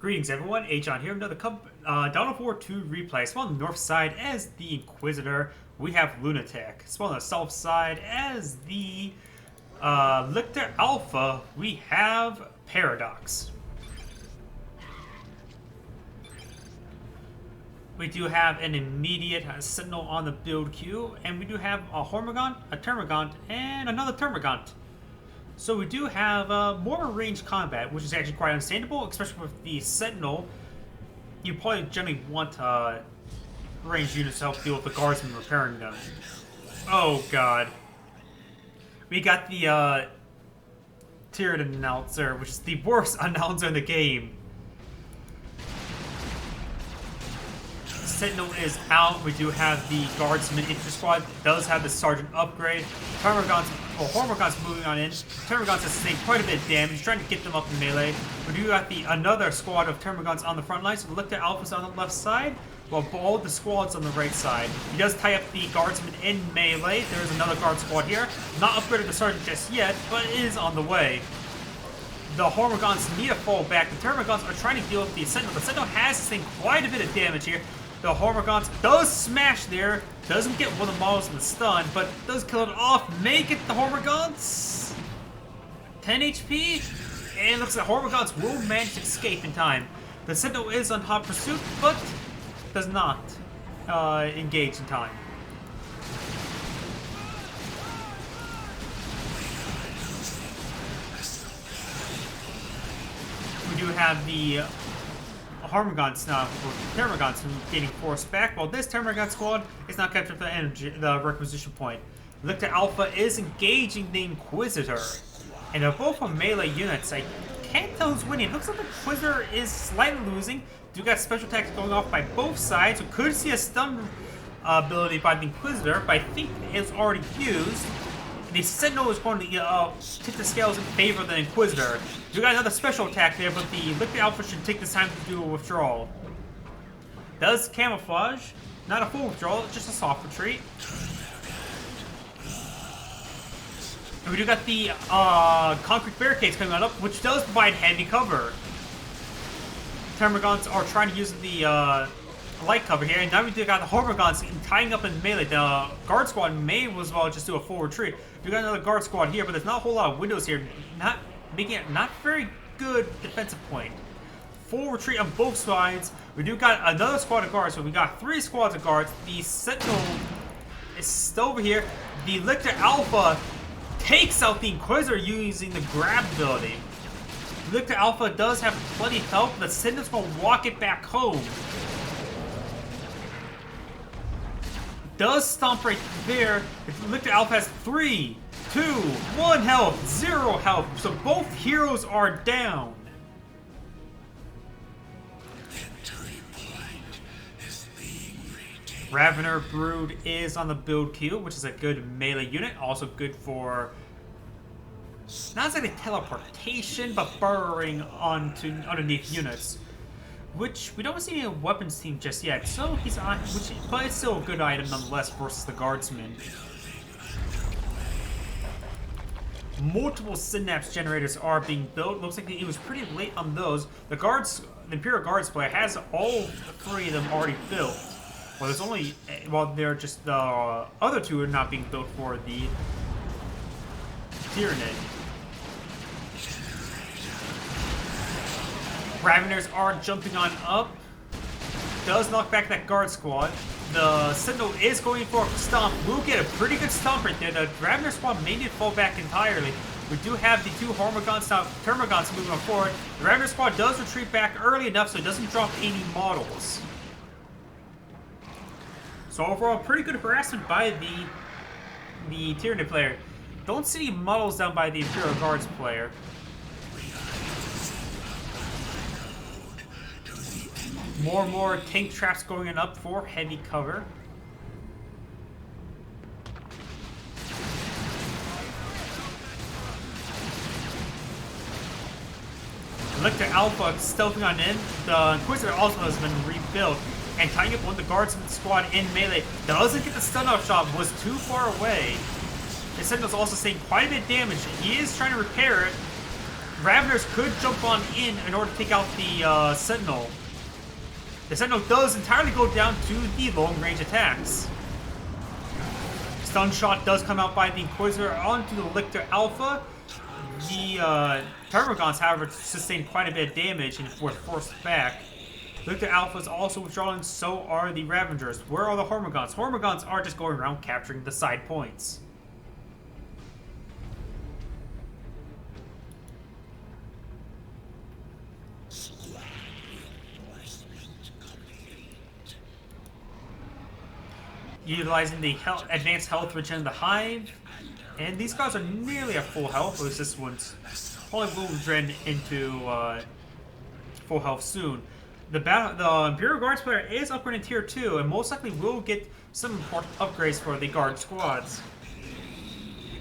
Greetings everyone, Agion here, another Dawn of War 2 replay. Spawn on the north side as the Inquisitor, we have Lunatic. Spawn on the south side as the Lictor Alpha, we have Paradox. We do have an immediate Sentinel on the build queue, and we do have a Hormigaunt, a Termagant, and another Termagant. So we do have more ranged combat, which is actually quite understandable, especially with the Sentinel. You probably generally want ranged units to help deal with the guardsmen repairing them. Oh god. We got the tiered announcer, which is the worst announcer in the game. Sentinel is out. We do have the Guardsman Infantry Squad. It does have the Sergeant upgrade. Hormigaunt's moving on in. Termagant's sustained quite a bit of damage, trying to get them up in melee. We do got another squad of Termagants on the front line, so we look at Alpha's on the left side, while both the squads on the right side. He does tie up the Guardsman in melee. There is another Guard squad here. Not upgraded to Sergeant just yet, but it is on the way. The Hormigants need to fall back. The Termagants are trying to deal with the Sentinel. The Sentinel has sustained quite a bit of damage here. The Hormigaunt does smash there, doesn't get one of the models in the stun, but does kill it off, make it the Hormigaunt. 10 HP, and looks like Hormigaunt will manage to escape in time. The Sentinel is on hot pursuit, but does not engage in time. We do have the Hormigaunt's now, Termagant's getting forced back, while this Termagant squad is not capturing the requisition point. Lictor Alpha is engaging the Inquisitor, and they're both on melee units. I can't tell who's winning. It looks like the Inquisitor is slightly losing. Do got special attacks going off by both sides. We could see a stun ability by the Inquisitor, but I think it's already used. The Sentinel is going to tip the scales in favor of the Inquisitor. You got another special attack there, but the Lictor Alpha should take this time to do a withdrawal. Does camouflage. Not a full withdrawal, just a soft retreat. And we do got the concrete barricades coming on up, which does provide heavy cover. Termagants are trying to use the light cover here, and now we do got the Hormigaunt tying up in melee. The guard squad may as well just do a full retreat. We got another guard squad here, but there's not a whole lot of windows here, not making it not very good defensive point. Full retreat on both sides. We do got another squad of guards, so we got 3 squads of guards. The Sentinel is still over here. The Lictor Alpha takes out the Inquisitor using the grab ability. Lictor Alpha does have plenty of health, but the Sentinel's gonna walk it back home. Does stomp right there. Lictor Alpha has 3, 2, 1 health, 0 health. So both heroes are down. Ravener Brood is on the build queue, which is a good melee unit. Also good for not exactly teleportation, but burrowing onto underneath units. Which we don't see in a weapons team just yet, so he's on. But it's still a good item nonetheless versus the Guardsman. Multiple synapse generators are being built. Looks like it was pretty late on those. The Imperial Guards player has all 3 of them already built. Well, there's only they're just the other 2 are not being built for the Tyranid. Raveners are jumping on up. Does knock back that guard squad. The Sentinel is going for a stomp. We'll get a pretty good stomp right there. The Ravener squad may need to fall back entirely. We do have the 2 Hormigants now. Termagants moving on forward. The Ravener squad does retreat back early enough so it doesn't drop any models. So overall, pretty good harassment by the Tyranid player. Don't see any models down by the Imperial Guards player. More and more tank traps going up for heavy cover. Lictor Alpha stealthing on in. The Inquisitor also has been rebuilt. And tying up one of the Guardsman squad in melee. Doesn't get the stun off shot, was too far away. The Sentinel's also saying quite a bit of damage. He is trying to repair it. Raveners could jump on in order to take out the Sentinel. The Sentinel does entirely go down to the long-range attacks. Stun shot does come out by the Inquisitor onto the Lictor Alpha. The Termagants, however, sustained quite a bit of damage and were forced back. Lictor Alpha is also withdrawing, so are the Ravengers. Where are the Hormagaunts? Hormagaunts are just going around capturing the side points. Utilizing the advanced health regen of the Hive. And these guys are nearly at full health, at least this one's probably will regen into full health soon. The Imperial Guards player is upgrading tier 2 and most likely will get some important upgrades for the Guard squads.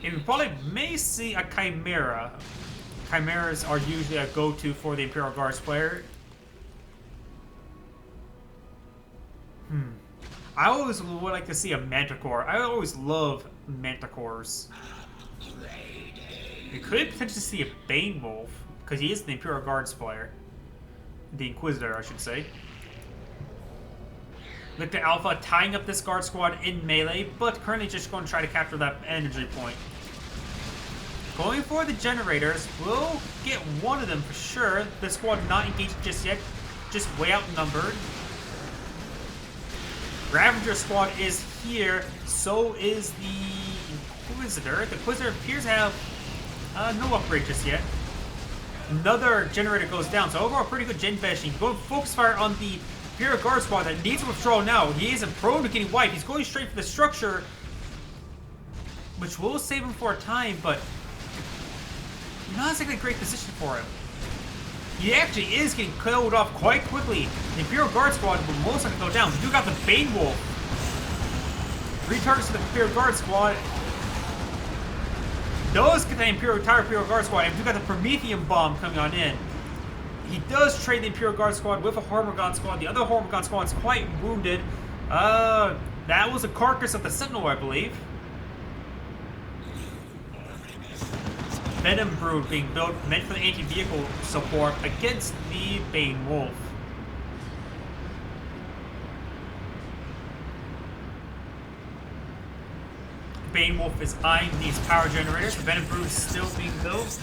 And we probably may see a Chimera. Chimeras are usually a go-to for the Imperial Guards player. I always would like to see a Manticore. I always love Manticores. We could potentially see a Bane Wolf, because he is the Imperial Guards player. The Inquisitor, I should say. Lictor Alpha tying up this Guard squad in melee, but currently just going to try to capture that energy point. Going for the generators, we'll get one of them for sure. The squad not engaged just yet, just way outnumbered. Ravager squad is here, so is the Inquisitor. The Inquisitor appears to have no upgrade just yet. Another generator goes down, so overall pretty good gen bashing. Going focus fire on the Imperial Guard squad that needs to withdraw now. He isn't prone to getting wiped. He's going straight for the structure, which will save him for a time, but not exactly a great position for him. He actually is getting killed off quite quickly. The Imperial Guard squad will most likely go down. We do got the Bane Wolf. 3 targets to the Imperial Guard squad. Does get the entire Imperial Guard squad, and we do got the Prometheum bomb coming on in. He does trade the Imperial Guard squad with a Hormagaun squad. The other Hormagaun squad is quite wounded. That was a carcass of the Sentinel, I believe. Venom Brood being built, meant for the anti-vehicle support against the Bane Wolf. Bane Wolf is eyeing these power generators. The Venom Brood is still being built.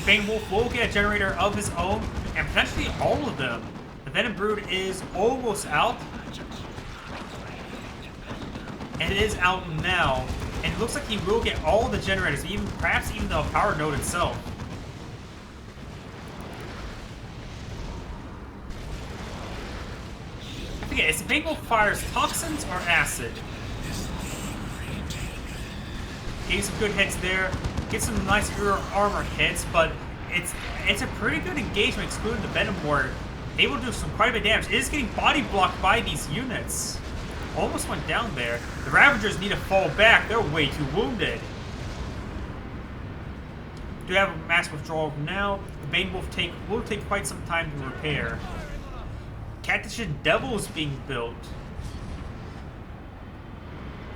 Bane Wolf will get a generator of his own, and potentially all of them. The Venom Brood is almost out. And it is out now. And it looks like he will get all the generators, perhaps even the power node itself. I forget, is the Bane Wolf fires toxins or acid? Getting some good hits there. Get some nice armor hits, but it's a pretty good engagement, excluding the Venom Ward. Able to do some quite a bit of damage. It is getting body blocked by these units. Almost went down there. The Ravagers need to fall back. They're way too wounded. Do have a mass withdrawal now. The Bane Wolf will take quite some time to repair. Cactus Devil is being built.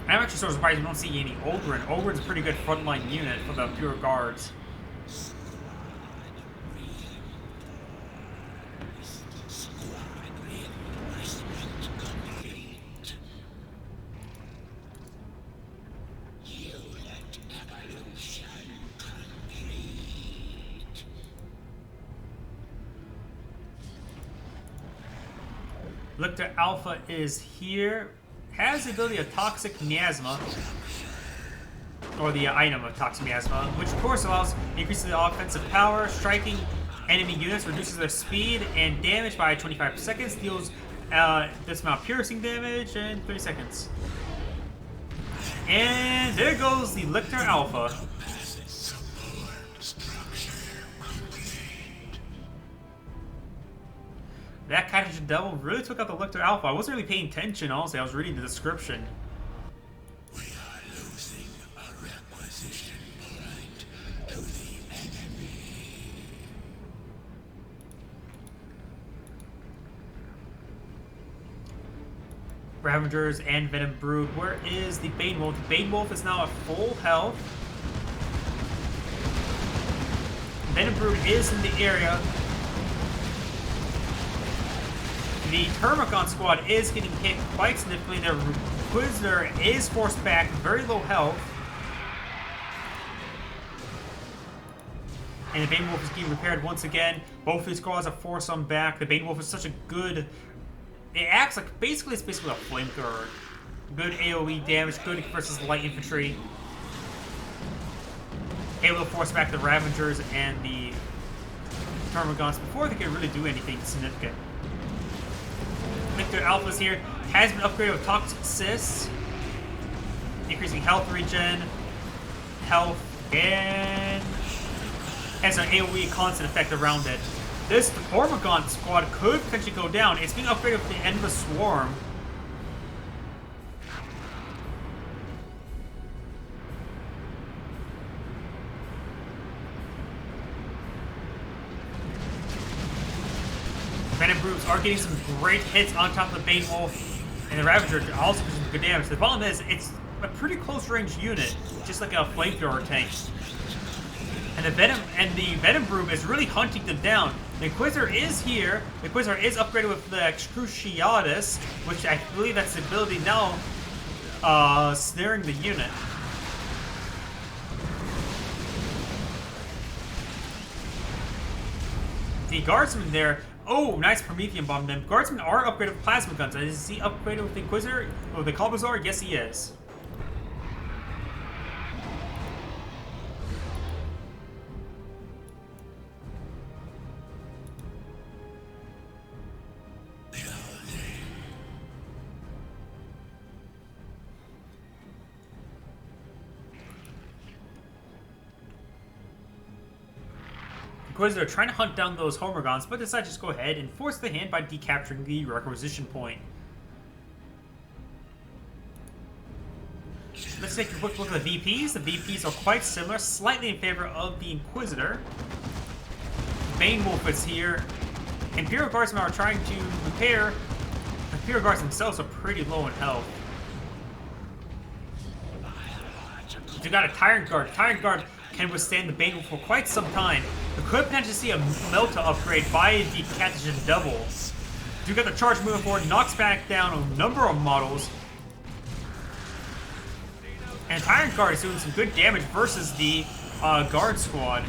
I'm actually so surprised we don't see any Ogren. Ogren's a pretty good frontline unit for the Pure Guards. Lictor Alpha is here. Has the ability of Toxic Miasma, or the item of Toxic Miasma, which of course allows increasing the offensive power, striking enemy units, reduces their speed and damage by 25 seconds, deals this amount of piercing damage in 3 seconds. And there goes the Lictor Alpha. That Cactus Devil really took out the Lictor Alpha. I wasn't really paying attention, honestly. I was reading the description. We are losing a requisition point to the enemy. Ravagers and Venom Brood. Where is the Bane Wolf? The Bane Wolf is now at full health. Venom Brood is in the area. The Termagant squad is getting hit quite significantly. The Inquisitor is forced back, very low health. And the Bane Wolf is getting repaired once again. Both these squads are forced on back. The Bane Wolf is such a good... It acts like basically it's basically a flamethrower. Good AoE damage, good versus light infantry. Able to force back the Ravagers and the Termagants before they can really do anything significant. Lictor Alphas here has been upgraded with Toxic Cyst, increasing health regen, health, and has an AoE constant effect around it. This Termagant squad could potentially go down. It's being upgraded with the Endless Swarm. Venom Brutes are getting some great hits on top of the Bane Wolf, and the Ravager also doing some good damage. The problem is, it's a pretty close range unit, just like a flamethrower tank. And the Venom Broom is really hunting them down. The Inquisitor is here. The Inquisitor is upgraded with the Excruciatus, which I believe that's the ability now, snaring the unit. The Guardsmen there. Oh, nice Promethean bomb. Them Guardsmen are upgraded with plasma guns. Is he upgraded with the Inquisitor? Or the Calbazar? Yes, he is. Inquisitor trying to hunt down those Homorgons, but decides to just go ahead and force the hand by decapturing the requisition point. Let's take a quick look at the VPs. The VPs are quite similar, slightly in favor of the Inquisitor. Bane Wolf is here. Imperial Guardsmen are trying to repair. The Imperial Guards themselves are pretty low in health. You got a Tyrant Guard. Tyrant Guard can withstand the Bane Wolf for quite some time. We could potentially see a Melta upgrade by the Catechin Devil. You got the charge moving forward, knocks back down a number of models. And Tyrant Guard is doing some good damage versus the Guard Squad.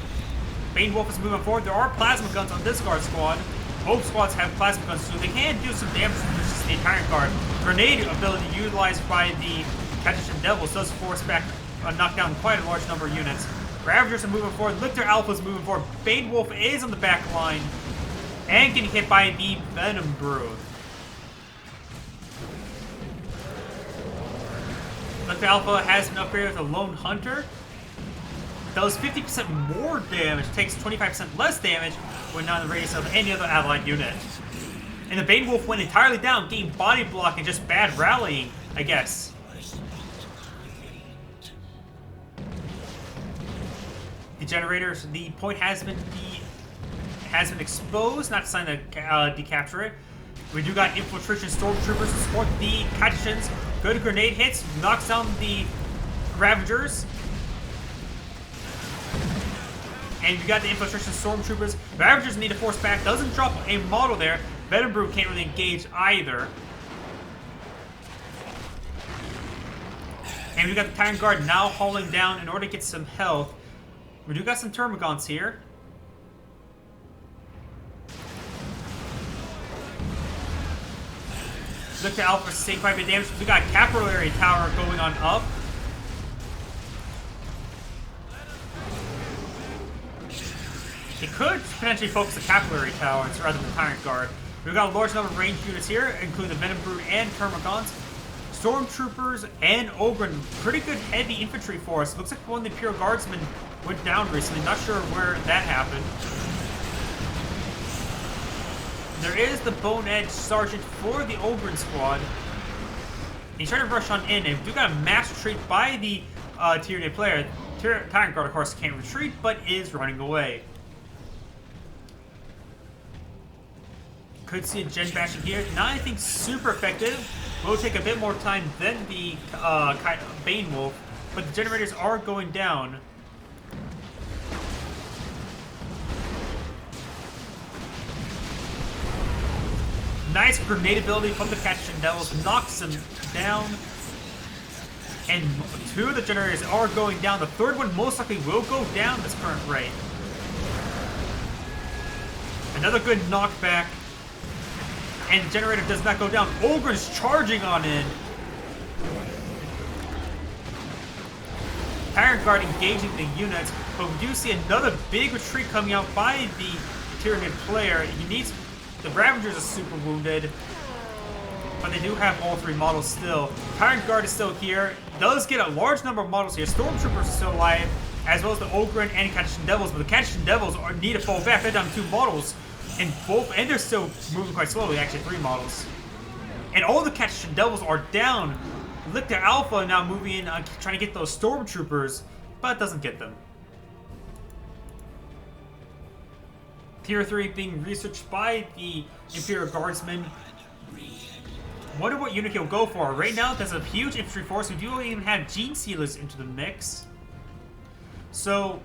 Bane Wolf is moving forward. There are plasma guns on this Guard Squad. Both squads have plasma guns, so they can do some damage versus the Tyrant Guard. Grenade ability utilized by the Catechin Devils does force back, knock down quite a large number of units. Ravagers are moving forward. Lictor Alpha's moving forward. Bane Wolf is on the back line and getting hit by the Venom Brood. Lictor Alpha has been upgraded with a Lone Hunter. Does 50% more damage, takes 25% less damage when not in the radius of any other allied unit. And the Bane Wolf went entirely down, getting body block and just bad rallying, I guess. The generators, the point has been exposed, not designed to decapture it. We do got infiltration stormtroopers to support the Catechins. Good grenade hits, knocks down the Ravagers. And you got the infiltration stormtroopers. Ravagers need to force back, doesn't drop a model there. Venom Brood can't really engage either. And we got the Tyrant Guard now hauling down in order to get some health. We do got some Termagants here. Look to Alpha sustained quite a bit of damage. We got Capillary Tower going on up. He could potentially focus the Capillary Tower rather than the Tyrant Guard. We've got a large number of ranged units here, including the Venom Brood and Termagants. Stormtroopers and Ogren, pretty good heavy infantry force. Looks like one of the Imperial Guardsmen went down recently. Not sure where that happened. There is the Bone Edge Sergeant for the Ogren squad. He's trying to rush on in, and we do got a mass retreat by the Tyranid player. Tyrant Guard, of course, can't retreat, but is running away. Could see a gen bashing here. Not anything super effective. Will take a bit more time than the Bane Wolf, but the generators are going down. Nice grenade ability from the Catching Devils, knocks them down. And 2 of the generators are going down. The 3rd one most likely will go down at this current rate. Another good knockback. And generator does not go down. Ogren's charging on in. Iron Guard engaging the units, but we do see another big retreat coming out by the Tyranid player. He needs... The Ravagers are super wounded, but they do have all 3 models still. Tyrant Guard is still here. Does get a large number of models here. Stormtroopers are still alive, as well as the Ogren and Catching Devils, but the Catching Devils need to fall back. They're down 2 models, and they're still moving quite slowly, actually 3 models. And all the Catching Devils are down. Lictor Alpha now moving in, trying to get those Stormtroopers, but doesn't get them. Tier 3 being researched by the Imperial Guardsmen. Wonder what unit he'll go for. Right now, there's a huge infantry force. We do even have Gene Sealers into the mix. So,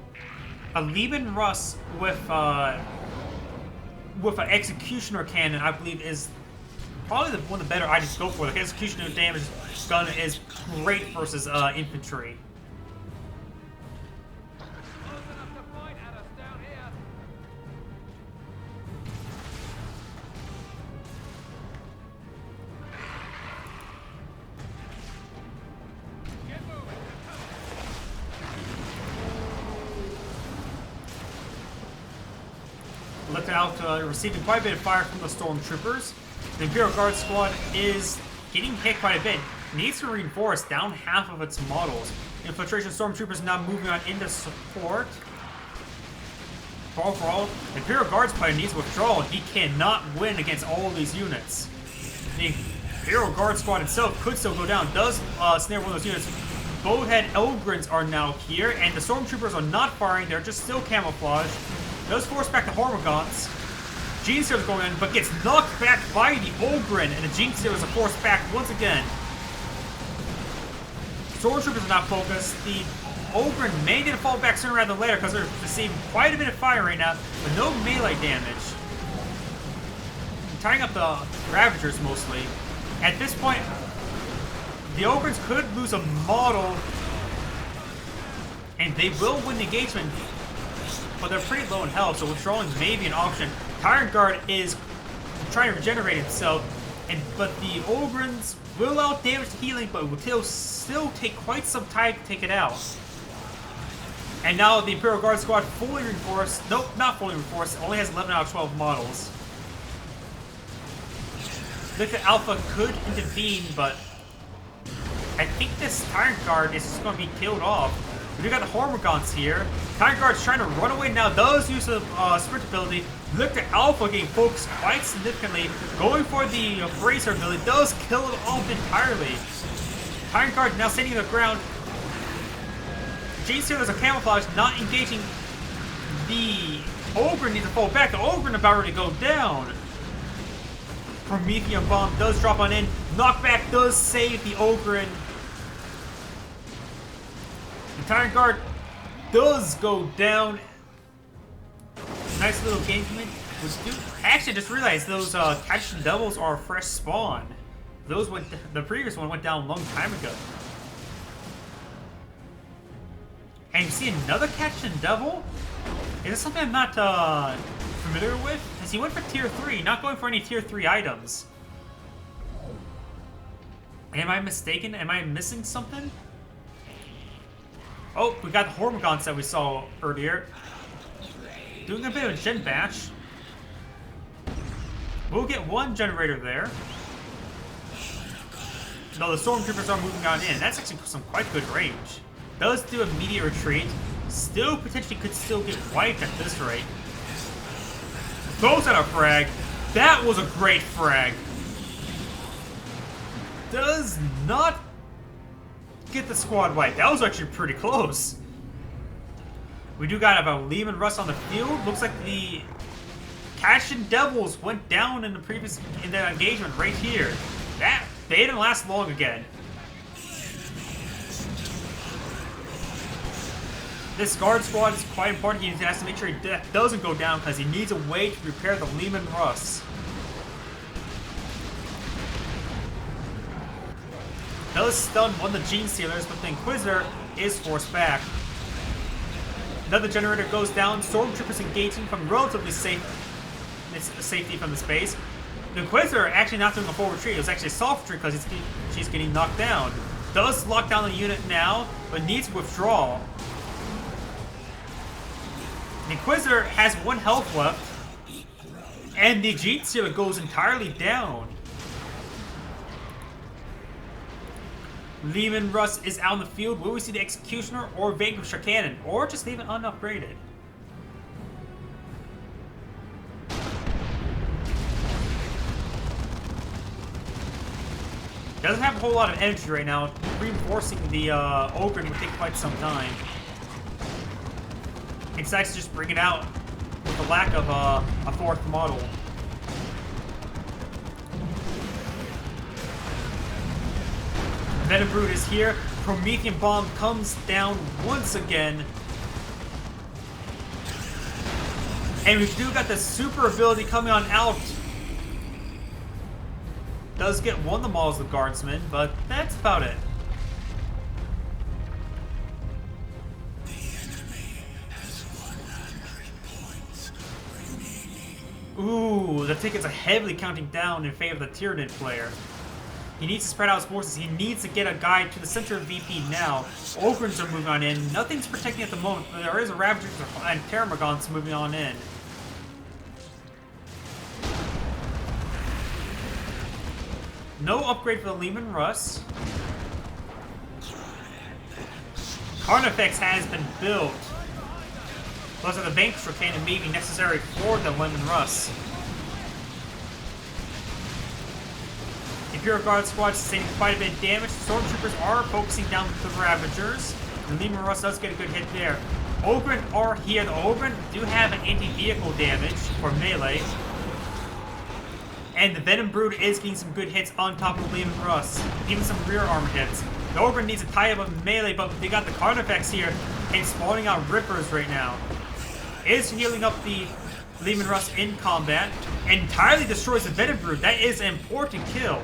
a Leman Russ with an Executioner Cannon, I believe, is probably one of the better items to go for. The Executioner damage gun is great versus infantry. Look out, receiving quite a bit of fire from the Stormtroopers. The Imperial Guard squad is getting hit quite a bit. Needs to reinforce down half of its models. Infiltration Stormtroopers now moving on into support. Overall, the Imperial Guard's player needs withdrawal. He cannot win against all of these units. The Imperial Guard squad itself could still go down. Does snare one of those units. Bowhead Elgrins are now here, and the Stormtroopers are not firing. They're just still camouflaged. Does force back the Hormagaunts. Gene Stealers going in, but gets knocked back by the Ogren, and the Gene Stealers are forced back once again. Stormtroopers are not focused. The Ogren may need to fall back sooner rather than later because they're receiving quite a bit of fire right now, but no melee damage. Tying up the Ravagers mostly. At this point, the Ogrens could lose a model, and they will win the engagement. But they're pretty low in health, so withdrawing may be an option. Tyrant Guard is trying to regenerate itself, but the Ogrens will out damage to healing, but will still take quite some time to take it out. And now the Imperial Guard squad fully reinforced. Nope, not fully reinforced. Only has 11 out of 12 models. Lictor Alpha could intervene, but I think this Tyrant Guard is just going to be killed off. We do got the Hormagaunts here. Tyrant Guard's trying to run away now. Does use the sprint ability. Lictor Alpha getting focused quite significantly. Going for the Bracer ability. Does kill it off entirely. Tyrant Guard now standing on the ground. Gene Stealers are camouflaged, not engaging. The Ogre needs to fall back. The Ogre about ready to go down. Promethean Bomb does drop on in. Knockback does save the Ogre. The Tyrant Guard does go down. Nice little game commit. Actually, I just realized those Catching Devils are a fresh spawn. Those went. The previous one went down a long time ago. And you see another Catching Devil? Is this something I'm not familiar with? Because he went for tier 3, not going for any tier 3 items. Am I mistaken? Am I missing something? Oh, we got the Hormagaunts that we saw earlier. Doing a bit of a gen bash. We'll get one generator there. No, the Stormtroopers are moving on in. That's actually some quite good range. Does do immediate retreat. Still potentially could still get wiped at this rate. Throws out a frag. That was a great frag. Does not get the squad wiped. That was actually pretty close. We do got about Lehman Russ on the field. Looks like the Catching Devils went down in the engagement right here. They didn't last long again. This guard squad is quite important. He has to make sure he doesn't go down because he needs a way to repair the Lehman Russ. Does stun one of the Gene Stealers, but the Inquisitor is forced back. Another generator goes down. Stormtroopers engaging from relatively safety from the space. The Inquisitor actually not doing a full retreat. It was actually a soft retreat because she's getting knocked down. Does lock down the unit now, but needs to withdraw. The Inquisitor has 1 health left, and the Gene Stealer goes entirely down. Leman Russ is out in the field. Will we see the Executioner or Vanquisher Cannon, or just leave it unupgraded? Doesn't have a whole lot of energy right now. Reinforcing the Ogre would take quite some time. He decides to just bring it out with the lack of a 4th model. Venom Brood is here. Promethean Bomb comes down once again. And we do got the super ability coming on out. Does get one of the models of the Guardsman, but that's about it. The enemy has 100 points remaining. Ooh, the tickets are heavily counting down in favor of the Tyranid player. He needs to spread out his forces. He needs to get a guide to the center of VP now. Ogrins are moving on in. Nothing's protecting at the moment, but there is a Ravager and Terramagants moving on in. No upgrade for the Leman Russ. Carnifex has been built. Those are the Vanquisher Cannon may be necessary for the Leman Russ. Imperial Guard squad sustaining quite a bit of damage. Stormtroopers are focusing down the Ravagers. And Leman Russ does get a good hit there. Ogren are here. The Ogren do have an anti-vehicle damage for melee. And the Venom Brood is getting some good hits on top of Leman Russ. Even some rear armor hits. The Ogren needs to tie up a melee, but they got the Carnifex here and spawning out Rippers right now. Is healing up the Leman Russ in combat. And entirely destroys the Venom Brood. That is an important kill.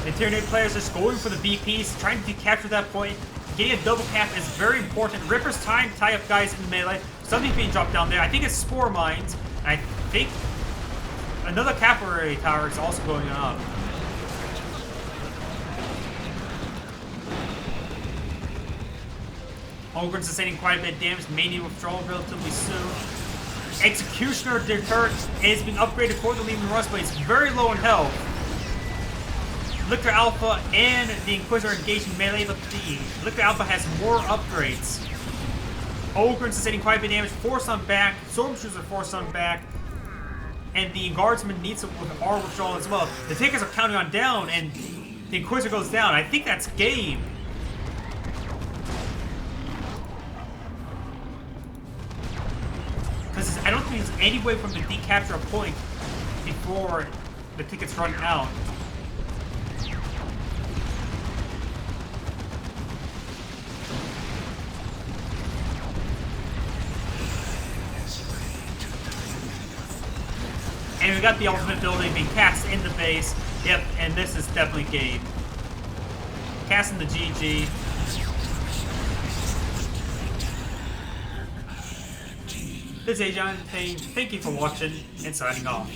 The Tyranid players are going for the VPs, trying to capture that point. Getting a double cap is very important. Ripper's time to tie up guys in melee. Something's being dropped down there. I think it's Spore Mines. I think another cavalry tower is also going up. Ogrins sustaining quite a bit of damage. May need withdrawal relatively soon. Executioner turret is being upgraded for the Leman Russ, but it's very low in health. Lictor Alpha and the Inquisitor engaging melee, but the Lictor Alpha has more upgrades. Ogrins sustaining quite a bit of damage, forced on back. Stormtroopers are forced on back. And the Guardsman needs our withdrawal as well. The Takers are counting on down, and the Inquisitor goes down. I think that's game. Because I don't think there's any way for them to decapture a point before the tickets run out. And we got the ultimate building being cast in the base. Yep, and this is definitely game. Casting the GG. This is Agion saying thank you for watching and signing off.